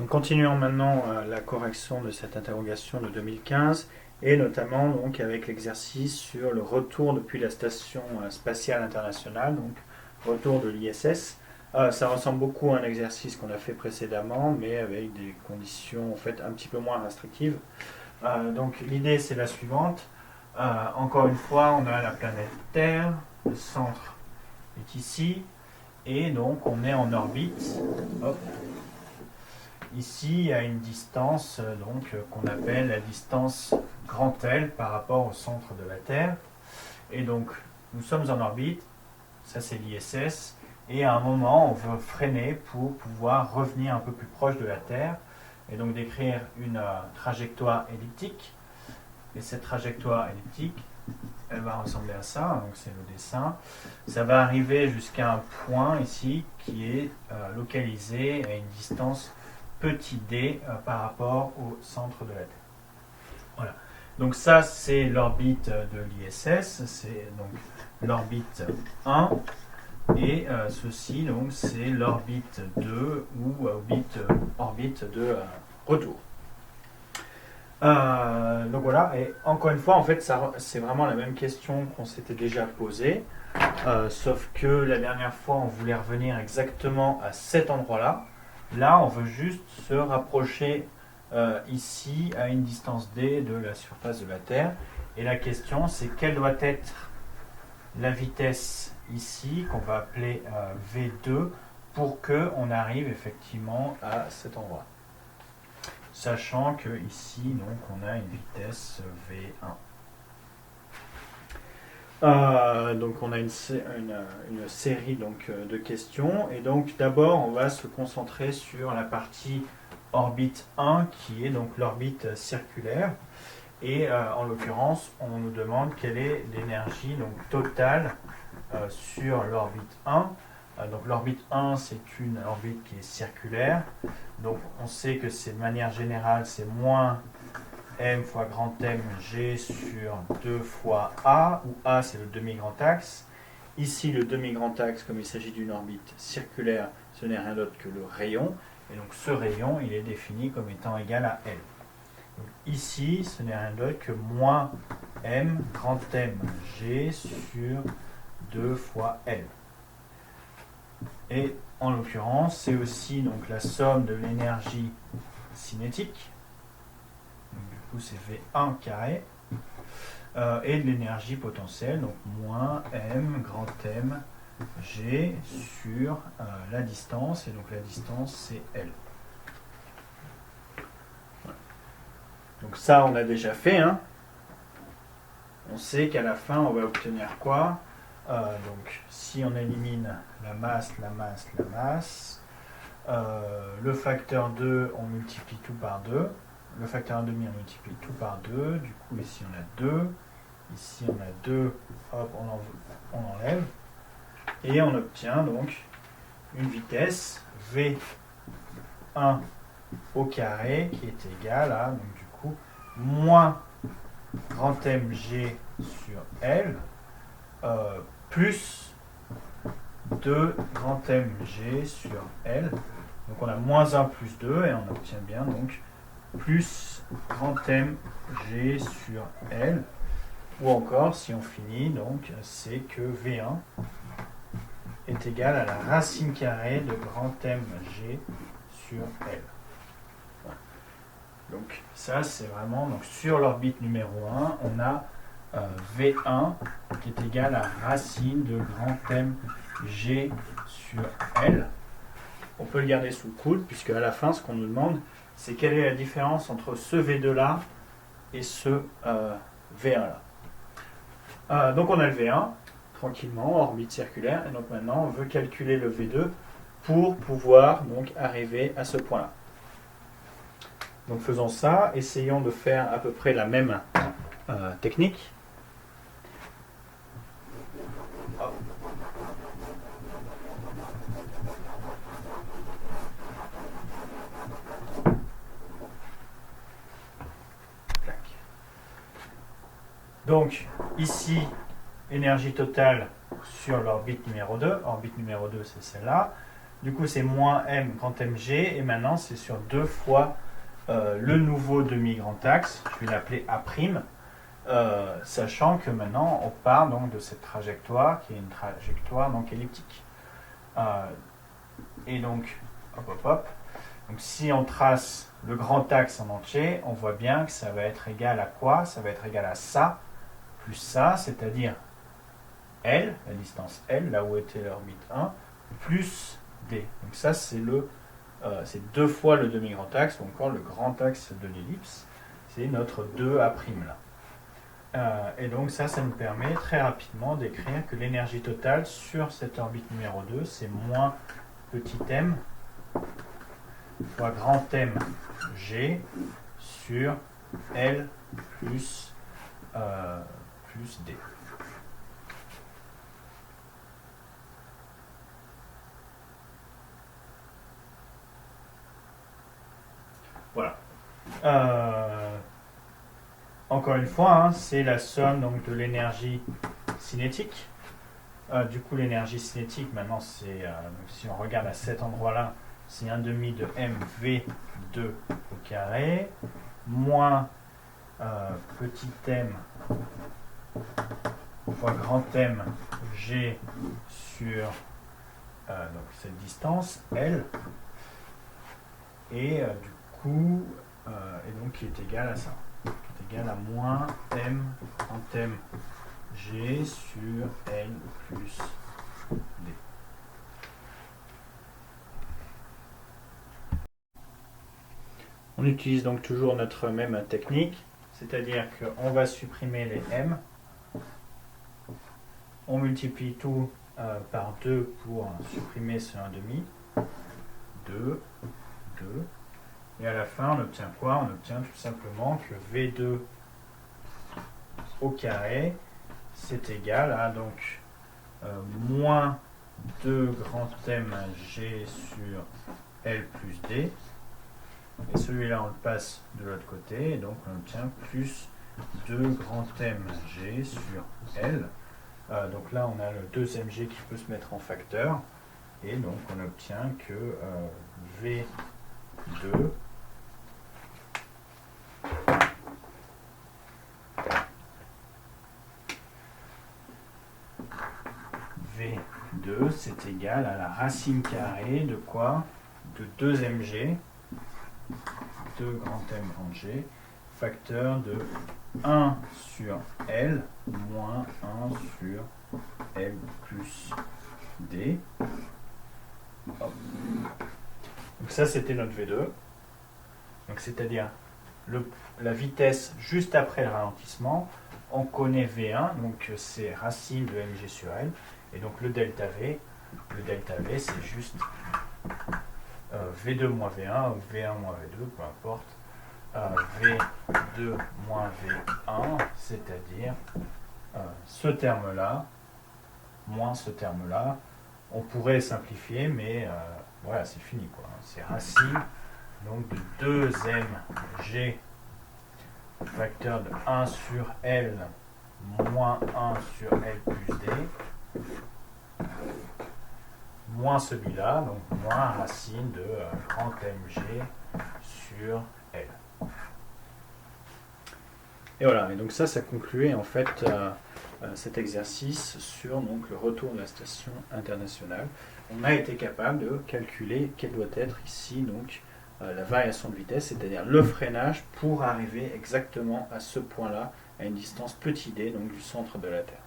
Donc, continuons maintenant la correction de cette interrogation de 2015 et notamment donc avec l'exercice sur le retour depuis la station spatiale internationale, donc retour de l'ISS. Ça ressemble beaucoup à un exercice qu'on a fait précédemment, mais avec des conditions en fait un petit peu moins restrictives. Donc l'idée c'est la suivante. Encore une fois, on a la planète Terre, le centre est ici, et donc on est en orbite. Hop. Ici, à une distance qu'on appelle la distance grand L par rapport au centre de la Terre. Et donc, nous sommes en orbite, ça c'est l'ISS, et à un moment, on veut freiner pour pouvoir revenir un peu plus proche de la Terre, et donc décrire une trajectoire elliptique. Et cette trajectoire elliptique, elle va ressembler à ça, donc c'est le dessin. Ça va arriver jusqu'à un point ici qui est localisé à une distance petit d par rapport au centre de la Terre. Voilà. Donc ça, c'est l'orbite de l'ISS, c'est donc l'orbite 1, et ceci, donc, c'est l'orbite 2 ou orbite de retour. Donc voilà, et encore une fois, en fait, c'est vraiment la même question qu'on s'était déjà posée, sauf que la dernière fois, on voulait revenir exactement à cet endroit-là. Là, on veut juste se rapprocher ici à une distance d de la surface de la Terre. Et la question, c'est quelle doit être la vitesse ici, qu'on va appeler V2, pour qu'on arrive effectivement à cet endroit. Sachant que ici, donc, on a une vitesse V1. Donc on a une série donc, de questions, et donc d'abord on va se concentrer sur la partie orbite 1 qui est donc l'orbite circulaire, et en l'occurrence on nous demande quelle est l'énergie donc totale sur l'orbite 1. Donc l'orbite 1 c'est une orbite qui est circulaire, donc on sait que c'est de manière générale c'est moins m fois grand M g sur 2 fois a, où a c'est le demi-grand axe. Ici le demi-grand axe, comme il s'agit d'une orbite circulaire, ce n'est rien d'autre que le rayon, et donc ce rayon il est défini comme étant égal à L. Donc ici ce n'est rien d'autre que moins m grand M g sur 2 fois L. Et en l'occurrence c'est aussi donc la somme de l'énergie cinétique, c'est V1 carré, et de l'énergie potentielle, donc moins M grand M G sur la distance, et donc la distance c'est L. Voilà. Donc ça on a déjà fait, hein. On sait qu'à la fin on va obtenir quoi? Donc si on élimine la masse, le facteur 2 on multiplie tout par 2, le facteur 1,5 on multiplie tout par 2, du coup ici on a 2, ici on a 2, hop on enlève, et on obtient donc une vitesse V1 au carré qui est égale à, donc du coup, moins grand MG sur L, plus 2 grand MG sur L, donc on a moins 1 plus 2, et on obtient bien donc plus grand M G sur L, ou encore si on finit, donc c'est que V1 est égal à la racine carrée de grand M G sur L. Voilà. Donc ça c'est vraiment, donc sur l'orbite numéro 1, on a V1 qui est égal à racine de grand M G sur L. On peut le garder sous le coude, puisque à la fin ce qu'on nous demande, c'est quelle est la différence entre ce V2 là et ce V1 là. Donc on a le V1, tranquillement, orbite circulaire, et donc maintenant on veut calculer le V2 pour pouvoir donc arriver à ce point là. Donc faisons ça, essayons de faire à peu près la même technique. Donc ici, énergie totale sur l'orbite numéro 2. Orbite numéro 2, c'est celle-là. Du coup, c'est moins m grand mg, et maintenant, c'est sur 2 fois le nouveau demi-grand axe. Je vais l'appeler A', sachant que maintenant, on part donc de cette trajectoire, qui est une trajectoire donc elliptique. Et donc, hop, hop, hop. Donc, si on trace le grand axe en entier, on voit bien que ça va être égal à quoi? Ça va être égal à ça, plus ça, c'est-à-dire L, la distance L, là où était l'orbite 1, plus D. Donc ça, c'est 2 fois le demi-grand axe, ou encore le grand axe de l'ellipse. C'est notre 2A' là. Et donc ça nous permet très rapidement d'écrire que l'énergie totale sur cette orbite numéro 2, c'est moins petit m fois grand M G sur L plus D. Voilà. Encore une fois, hein, c'est la somme donc, de l'énergie cinétique. Du coup, l'énergie cinétique, maintenant, c'est si on regarde à cet endroit-là, c'est 1,5 de mv2 au carré, moins petit m fois grand M g sur donc cette distance L, et du coup, et donc qui est égal à ça, qui est égal à moins m grand M g sur L plus D. On utilise donc toujours notre même technique, c'est-à-dire qu'on va supprimer les m, on multiplie tout par 2 pour supprimer ce 1,5, 2, 2, et à la fin on obtient quoi? On obtient tout simplement que V2 au carré, c'est égal à donc moins 2 grand M G sur L plus D, et celui-là on le passe de l'autre côté, et donc on obtient plus 2 grand M G sur L. Donc là on a le 2mg qui peut se mettre en facteur, et donc on obtient que V2 V2 c'est égal à la racine carrée de quoi? De 2mg, 2 grand M grand G, facteur de 1 sur L moins 1 sur L plus D. Hop. Donc ça c'était notre V2. Donc c'est-à-dire la vitesse juste après le ralentissement. On connaît V1, donc c'est racine de mg sur L. Et donc le delta V c'est juste V2 moins V1 ou V1 moins V2, peu importe. V2 moins V1, c'est-à-dire ce terme-là, moins ce terme-là. On pourrait simplifier, mais voilà, c'est fini, quoi. C'est racine donc de 2mg facteur de 1 sur L moins 1 sur L plus D, moins celui-là, donc moins racine de grand mg sur L. Et voilà, et donc ça concluait en fait cet exercice sur donc, le retour de la station internationale. On a été capable de calculer quelle doit être ici donc la variation de vitesse, c'est-à-dire le freinage pour arriver exactement à ce point-là, à une distance petit d, donc du centre de la Terre.